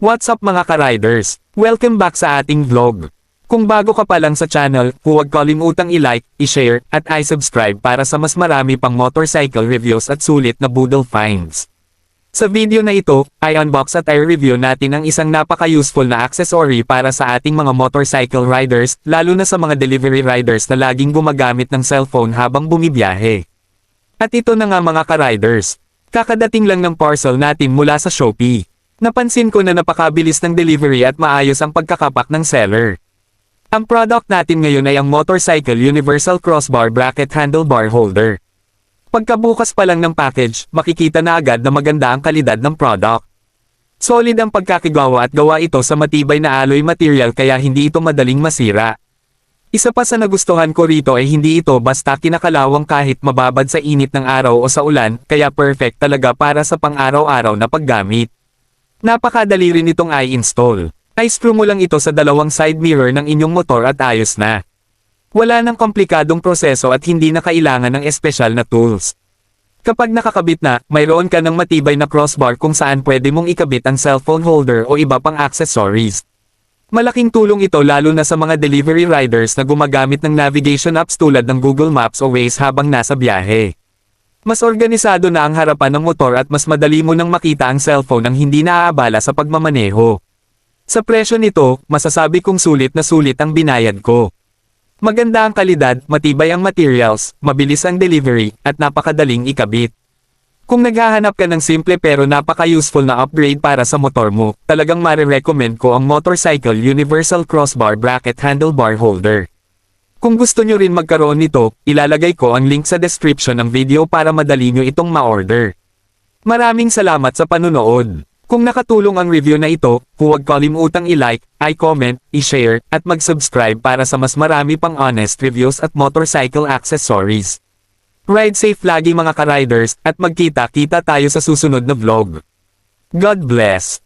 What's up mga ka-riders? Welcome back sa ating vlog. Kung bago ka pa lang sa channel, huwag kalimutang i-like, i-share, at i-subscribe para sa mas marami pang motorcycle reviews at sulit na boodle finds. Sa video na ito, ay unbox at i-review natin ang isang napaka-useful na accessory para sa ating mga motorcycle riders, lalo na sa mga delivery riders na laging gumagamit ng cellphone habang bumibiyahe. At ito na nga mga ka-riders. Kakadating lang ng parcel natin mula sa Shopee. Napansin ko na napakabilis ng delivery at maayos ang pagkakapak ng seller. Ang product natin ngayon ay ang Motorcycle Universal Crossbar Bracket Handlebar Holder. Pagkabukas pa lang ng package, makikita na agad na maganda ang kalidad ng product. Solid ang pagkakagawa at gawa ito sa matibay na alloy material kaya hindi ito madaling masira. Isa pa sa nagustuhan ko rito ay hindi ito basta kinakalawang kahit mababad sa init ng araw o sa ulan, kaya perfect talaga para sa pang-araw-araw na paggamit. Napakadali rin itong i-install. I-screw mo lang ito sa dalawang side mirror ng inyong motor at ayos na. Wala nang komplikadong proseso at hindi na kailangan ng espesyal na tools. Kapag nakakabit na, mayroon ka ng matibay na crossbar kung saan pwede mong ikabit ang cellphone holder o iba pang accessories. Malaking tulong ito lalo na sa mga delivery riders na gumagamit ng navigation apps tulad ng Google Maps o Waze habang nasa biyahe. Mas organisado na ang harapan ng motor at mas madali mo nang makita ang cellphone nang hindi naaabala sa pagmamaneho. Sa presyo nito, masasabi kong sulit na sulit ang binayad ko. Maganda ang kalidad, matibay ang materials, mabilis ang delivery, at napakadaling ikabit. Kung naghahanap ka ng simple pero napaka-useful na upgrade para sa motor mo, talagang marirecommend ko ang Motorcycle Universal Crossbar Bracket Handlebar Holder. Kung gusto nyo rin magkaroon nito, ilalagay ko ang link sa description ng video para madali nyo itong ma-order. Maraming salamat sa panunood. Kung nakatulong ang review na ito, huwag kalimutang i-like, i-comment, i-share, at mag-subscribe para sa mas marami pang honest reviews at motorcycle accessories. Ride safe lagi mga ka-riders, at magkita-kita tayo sa susunod na vlog. God bless!